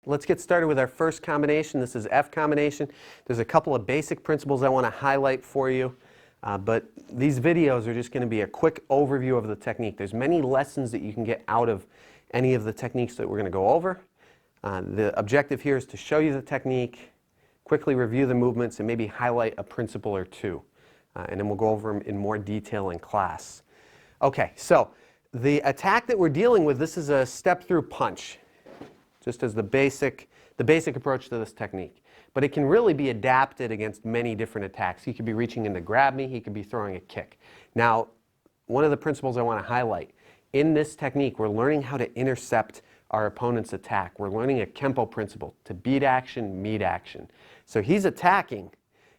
let's get started with our first combination. This is F combination. There's a couple of basic principles I want to highlight for you, but these videos are just going to be a quick overview of the technique. There's many lessons that you can get out of any of the techniques that we're going to go over. The objective here is to show you the technique, quickly review the movements, and maybe highlight a principle or two. And then we'll go over them in more detail in class. Okay, so the attack that we're dealing with, this is a step-through punch, just as the basic approach to this technique. But it can really be adapted against many different attacks. He could be reaching in to grab me, he could be throwing a kick. Now, one of the principles I want to highlight, in this technique, we're learning how to intercept our opponent's attack. We're learning a Kempo principle, to beat action, meet action. So he's attacking,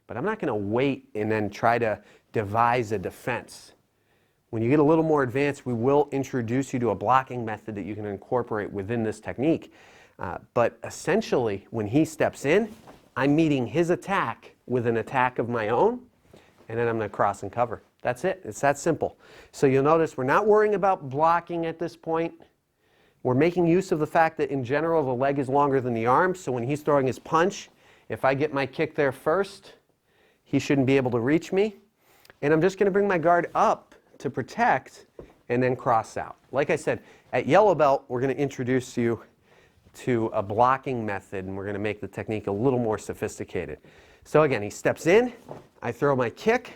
but I'm not going to wait and then try to devise a defense. When you get a little more advanced, we will introduce you to a blocking method that you can incorporate within this technique. But essentially, when he steps in, I'm meeting his attack with an attack of my own, and then I'm going to cross and cover. That's it. It's that simple. So you'll notice we're not worrying about blocking at this point. We're making use of the fact that in general the leg is longer than the arm, so when he's throwing his punch, if I get my kick there first, he shouldn't be able to reach me. And I'm just going to bring my guard up to protect and then cross out. Like I said, at yellow belt, we're going to introduce you to a blocking method, and we're going to make the technique a little more sophisticated. So again, he steps in, I throw my kick,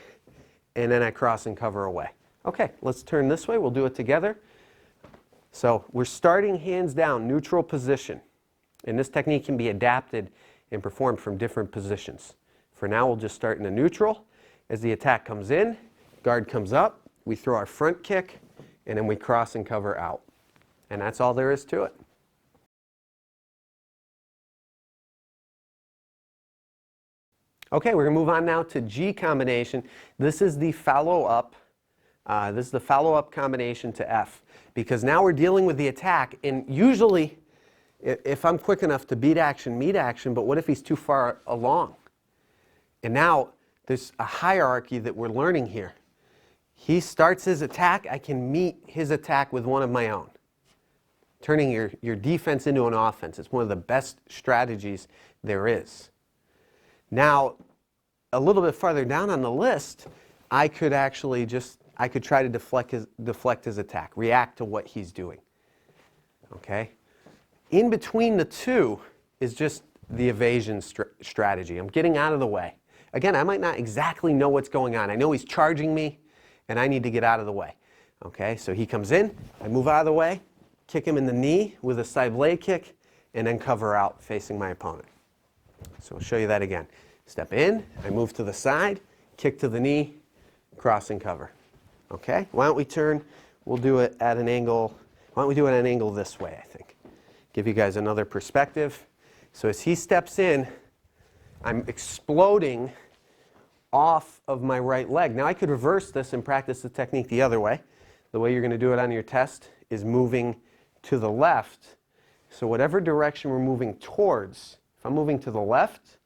and then I cross and cover away. Okay, let's turn this way. We'll do it together. So we're starting hands down, neutral position. And this technique can be adapted and performed from different positions. For now, we'll just start in a neutral. As the attack comes in, guard comes up, we throw our front kick, and then we cross and cover out. And that's all there is to it. Okay, we're going to move on now to G combination. This is the follow-up. This is the follow-up combination to F. Because now we're dealing with the attack, and usually, if I'm quick enough to beat action, meet action, but what if he's too far along? And now there's a hierarchy that we're learning here. He starts his attack, I can meet his attack with one of my own. Turning your defense into an offense. It's one of the best strategies there is. Now, a little bit farther down on the list, I could actually I could try to deflect his attack, react to what he's doing. Okay? In between the two is just the evasion strategy. I'm getting out of the way. Again, I might not exactly know what's going on. I know he's charging me, and I need to get out of the way. Okay, so he comes in, I move out of the way, kick him in the knee with a side blade kick, and then cover out facing my opponent. So I'll show you that again. Step in, I move to the side, kick to the knee, cross and cover. Okay, why don't we turn, we'll do it at an angle, why don't we do it at an angle this way, I think. Give you guys another perspective. So as he steps in, I'm exploding off of my right leg. Now I could reverse this and practice the technique the other way. The way you're going to do it on your test is moving to the left. So whatever direction we're moving towards, if I'm moving to the left,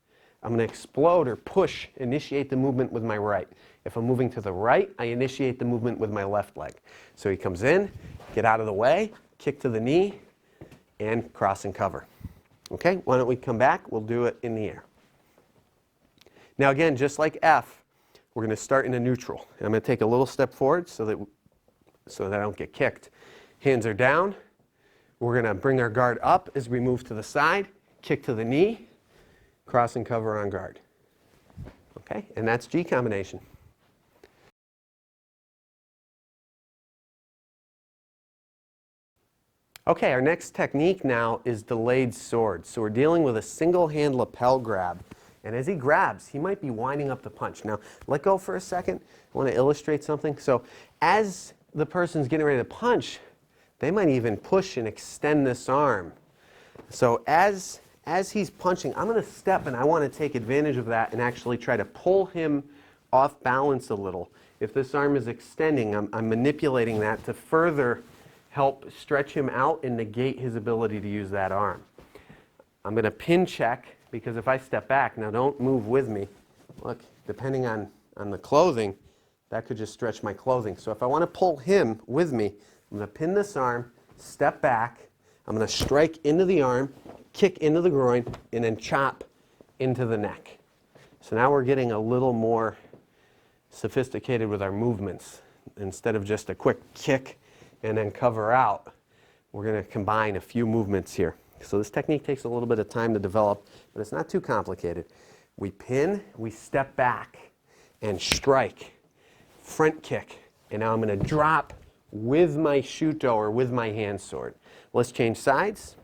I'm going to explode or push, initiate the movement with my right. If I'm moving to the right, I initiate the movement with my left leg. So he comes in, get out of the way, kick to the knee, and cross and cover. Okay, why don't we come back? We'll do it in the air. Now again, just like F, we're going to start in a neutral. I'm going to take a little step forward so that I don't get kicked. Hands are down. We're going to bring our guard up as we move to the side, kick to the knee, cross and cover on guard. Okay, and that's G combination. Okay, our next technique now is delayed sword. So we're dealing with a single hand lapel grab. And as he grabs, he might be winding up the punch. Now, let go for a second. I want to illustrate something. So as the person's getting ready to punch, they might even push and extend this arm. So as he's punching, I'm going to step, and I want to take advantage of that and actually try to pull him off balance a little. If this arm is extending, I'm manipulating that to further help stretch him out and negate his ability to use that arm. I'm going to pin check, because if I step back, now don't move with me. Look, depending on the clothing, that could just stretch my clothing. So if I want to pull him with me, I'm going to pin this arm, step back. I'm going to strike into the arm, kick into the groin, and then chop into the neck. So now we're getting a little more sophisticated with our movements. Instead of just a quick kick and then cover out, we're going to combine a few movements here. So this technique takes a little bit of time to develop, but it's not too complicated. We pin, we step back, and strike, front kick, and now I'm going to drop with my shuto or with my hand sword. Let's change sides.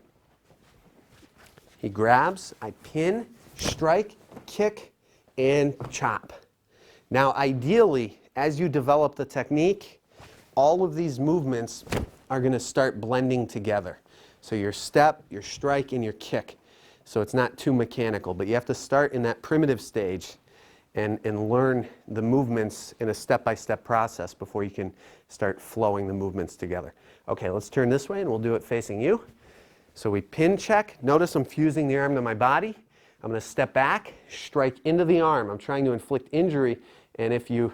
He grabs, I pin, strike, kick, and chop. Now ideally, as you develop the technique, all of these movements are going to start blending together. So your step, your strike, and your kick. So it's not too mechanical, but you have to start in that primitive stage and learn the movements in a step-by-step process before you can start flowing the movements together. Okay, let's turn this way and we'll do it facing you. So we pin check. Notice I'm fusing the arm to my body. I'm going to step back, strike into the arm. I'm trying to inflict injury, and if you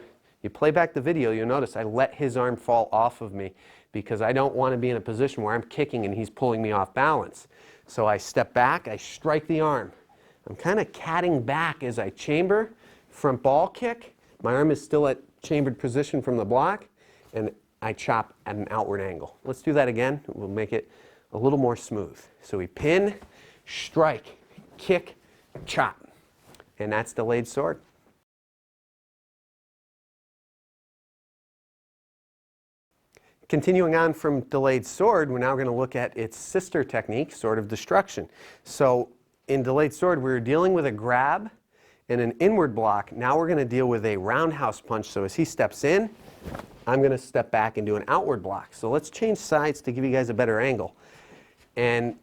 play back the video, you'll notice I let his arm fall off of me because I don't want to be in a position where I'm kicking and he's pulling me off balance. So I step back, I strike the arm. I'm kind of catting back as I chamber, front ball kick. My arm is still at chambered position from the block, and I chop at an outward angle. Let's do that again. We'll make it a little more smooth. So we pin, strike, kick, chop, and that's delayed sword. Continuing on from delayed sword, we're now going to look at its sister technique, sword of destruction. So in delayed sword, we were dealing with a grab and an inward block. Now we're going to deal with a roundhouse punch. So as he steps in, I'm going to step back and do an outward block. So let's change sides to give you guys a better angle. And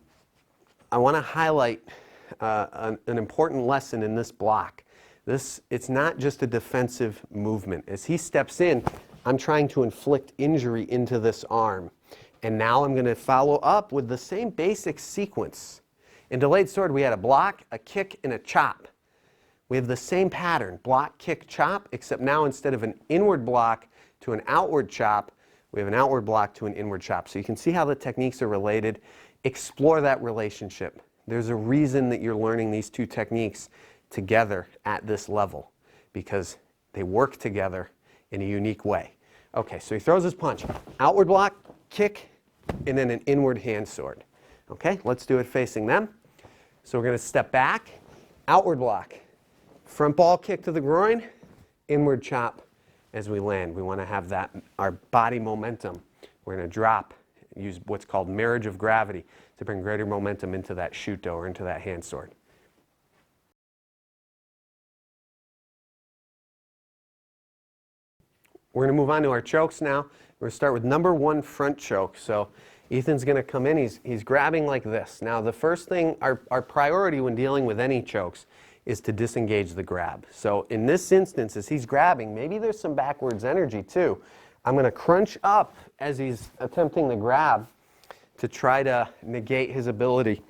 I want to highlight an important lesson in this block. It's not just a defensive movement. As he steps in, I'm trying to inflict injury into this arm. And now I'm going to follow up with the same basic sequence. In delayed sword, we had a block, a kick, and a chop. We have the same pattern, block, kick, chop, except now instead of an inward block to an outward chop, we have an outward block to an inward chop. So you can see how the techniques are related. Explore that relationship. There's a reason that you're learning these two techniques together at this level, because they work together in a unique way. Okay, so he throws his punch. Outward block, kick, and then an inward hand sword. Okay, let's do it facing them. So we're going to step back, outward block, front ball kick to the groin, inward chop as we land. We want to have that, our body momentum. We're going to drop, use what's called marriage of gravity to bring greater momentum into that shuto or into that hand sword. We're going to move on to our chokes now. We're going to start with number 1 front choke. So Ethan's going to come in, he's grabbing like this. Now the first thing, our priority when dealing with any chokes is to disengage the grab. So in this instance, as he's grabbing, maybe there's some backwards energy too. I'm going to crunch up as he's attempting to grab to try to negate his ability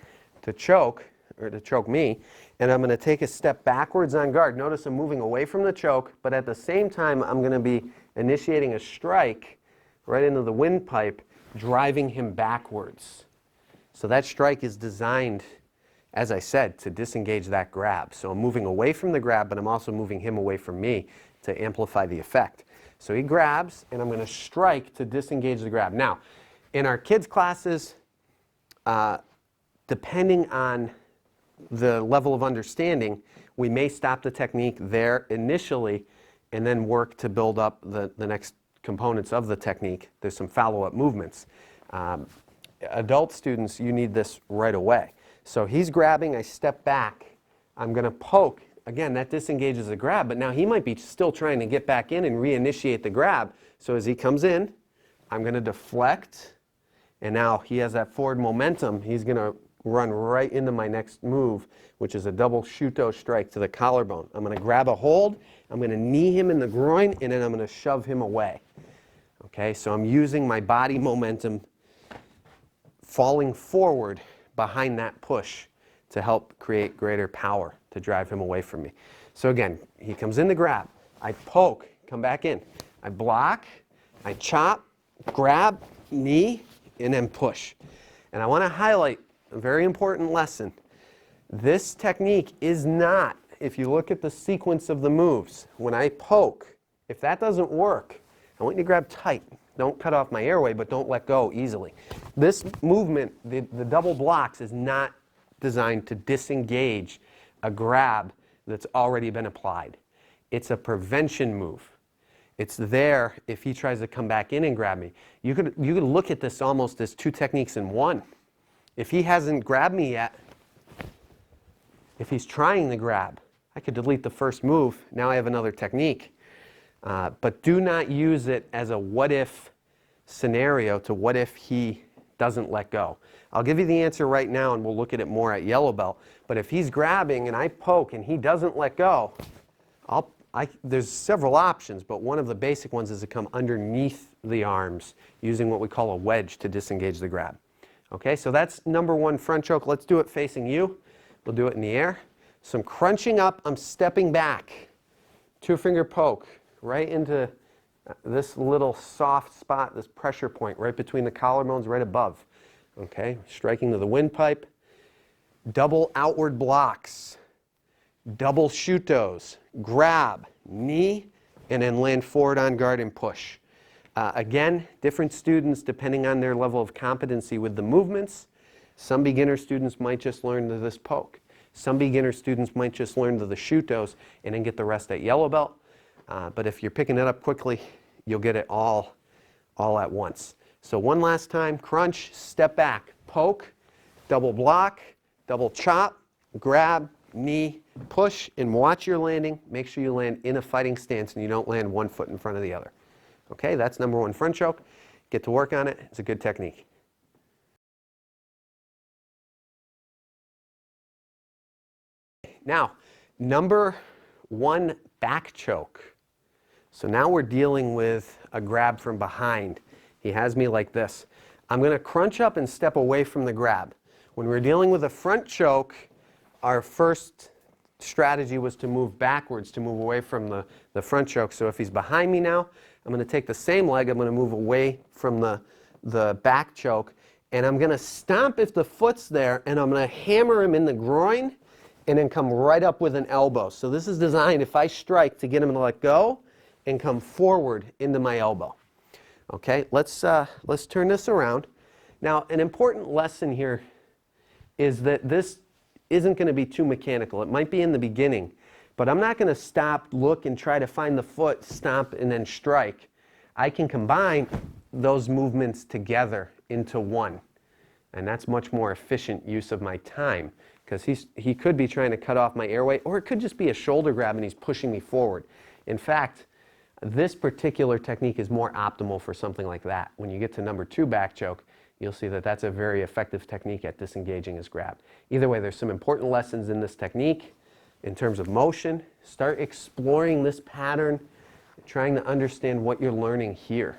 to choke, or to choke me, and I'm going to take a step backwards on guard. Notice I'm moving away from the choke, but at the same time I'm going to be initiating a strike right into the windpipe, driving him backwards. So that strike is designed, as I said, to disengage that grab. So I'm moving away from the grab, but I'm also moving him away from me to amplify the effect. So he grabs, and I'm going to strike to disengage the grab. Now, in our kids' classes, depending on the level of understanding, we may stop the technique there initially and then work to build up the next components of the technique. There's some follow-up movements. Adult students, you need this right away. So he's grabbing, I step back, I'm going to poke. Again, that disengages the grab, but now he might be still trying to get back in and reinitiate the grab. So as he comes in, I'm going to deflect, and now he has that forward momentum. He's going to run right into my next move, which is a double shuto strike to the collarbone. I'm going to grab a hold, I'm going to knee him in the groin, and then I'm going to shove him away. Okay, so I'm using my body momentum falling forward behind that push to help create greater power to drive him away from me. So again, he comes in to grab, I poke, come back in, I block, I chop, grab, knee, and then push. And I want to highlight a very important lesson. This technique is not, if you look at the sequence of the moves, when I poke, if that doesn't work, I want you to grab tight. Don't cut off my airway, but don't let go easily. This movement, the double blocks, is not designed to disengage a grab that's already been applied. It's a prevention move. It's there if he tries to come back in and grab me. You could look at this almost as two techniques in one. If he hasn't grabbed me yet, if he's trying to grab, I could delete the first move. Now I have another technique. But do not use it as a what-if scenario to what if he doesn't let go. I'll give you the answer right now, and we'll look at it more at yellow belt. But if he's grabbing and I poke and he doesn't let go, there's several options, but one of the basic ones is to come underneath the arms using what we call a wedge to disengage the grab. Okay, so that's number one front choke. Let's do it facing you. We'll do it in the air. So I'm crunching up, I'm stepping back. Two-finger poke right into this little soft spot, this pressure point right between the collarbones, right above. Okay, striking to the windpipe. Double outward blocks. Double shutos. Grab, knee, and then land forward on guard and push. Again, different students, depending on their level of competency with the movements, some beginner students might just learn to this poke. Some beginner students might just learn to the shutos and then get the rest at yellow belt. But if you're picking it up quickly, you'll get it all at once. So one last time, crunch, step back, poke, double block, double chop, grab, knee, push, and watch your landing. Make sure you land in a fighting stance and you don't land one foot in front of the other. Okay, that's number one front choke. Get to work on it. It's a good technique. Now, number one back choke. So now we're dealing with a grab from behind. He has me like this. I'm going to crunch up and step away from the grab. When we're dealing with a front choke, our first strategy was to move backwards, to move away from the front choke. So if he's behind me now, I'm going to take the same leg, I'm going to move away from the back choke, and I'm going to stomp if the foot's there, and I'm going to hammer him in the groin, and then come right up with an elbow. So this is designed, if I strike, to get him to let go and come forward into my elbow. Okay, let's turn this around. Now, an important lesson here is that this isn't going to be too mechanical. It might be in the beginning, but I'm not going to stop, look, and try to find the foot, stomp, and then strike. I can combine those movements together into one, and that's much more efficient use of my time, because he could be trying to cut off my airway, or it could just be a shoulder grab and he's pushing me forward. In fact, this particular technique is more optimal for something like that. When you get to number two back choke, you'll see that that's a very effective technique at disengaging his grab. Either way, there's some important lessons in this technique in terms of motion. Start exploring this pattern, trying to understand what you're learning here.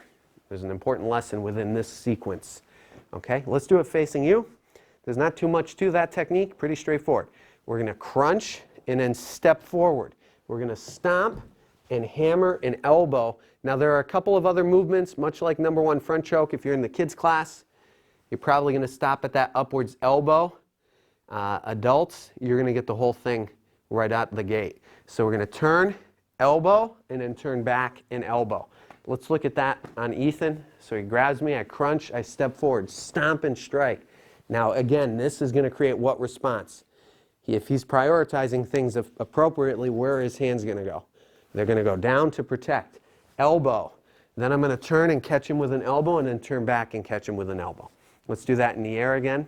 There's an important lesson within this sequence. Okay, let's do it facing you. There's not too much to that technique, pretty straightforward. We're going to crunch and then step forward. We're going to stomp and hammer and elbow. Now there are a couple of other movements, much like number one front choke. If you're in the kids class, you're probably going to stop at that upwards elbow. Adults, you're going to get the whole thing right out the gate. So we're going to turn, elbow, and then turn back and elbow. Let's look at that on Ethan. So he grabs me, I crunch, I step forward, stomp and strike. Now again, this is going to create what response? If he's prioritizing things appropriately, where are his hands going to go? They're going to go down to protect. Elbow. Then I'm going to turn and catch him with an elbow and then turn back and catch him with an elbow. Let's do that in the air again.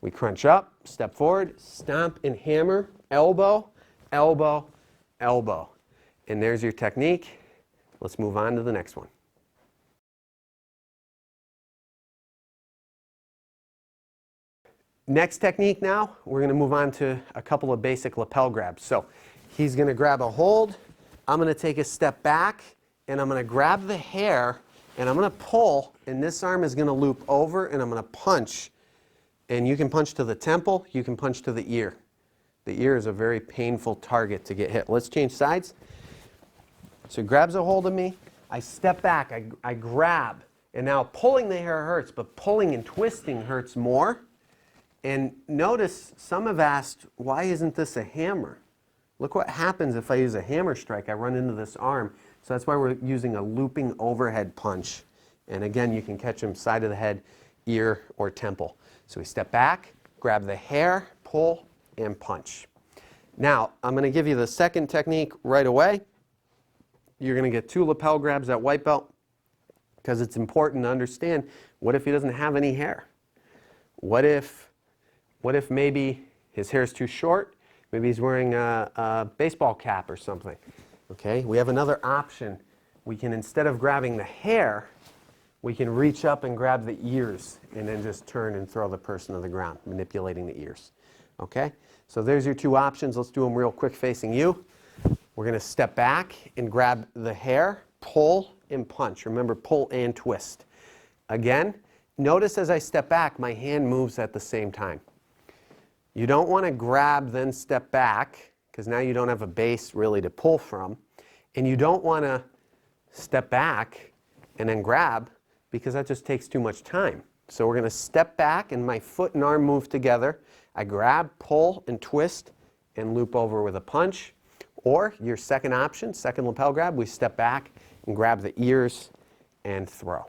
We crunch up, step forward, stomp and hammer, elbow, elbow, elbow. And there's your technique. Let's move on to the next one. Next technique now, we're going to move on to a couple of basic lapel grabs. So he's going to grab a hold. I'm going to take a step back, and I'm going to grab the hair, and I'm going to pull, and this arm is going to loop over, and I'm going to punch. And you can punch to the temple, you can punch to the ear. The ear is a very painful target to get hit. Let's change sides. So he grabs a hold of me, I step back, I grab, and now pulling the hair hurts, but pulling and twisting hurts more. And notice some have asked, why isn't this a hammer? Look what happens if I use a hammer strike. I run into this arm. So that's why we're using a looping overhead punch. And again, you can catch them side of the head, ear, or temple. So we step back, grab the hair, pull, and punch. Now, I'm going to give you the second technique right away. You're going to get 2 lapel grabs at white belt because it's important to understand, what if he doesn't have any hair? What if maybe his hair is too short? Maybe he's wearing a baseball cap or something. Okay, we have another option. We can, instead of grabbing the hair, we can reach up and grab the ears and then just turn and throw the person to the ground, manipulating the ears. Okay, so there's your 2 options. Let's do them real quick facing you. We're going to step back and grab the hair, pull, and punch. Remember, pull and twist. Again, notice as I step back, my hand moves at the same time. You don't want to grab, then step back, because now you don't have a base really to pull from. And you don't want to step back and then grab, because that just takes too much time. So we're going to step back and my foot and arm move together. I grab, pull, and twist, and loop over with a punch. Or your second option, second lapel grab, we step back and grab the ears and throw.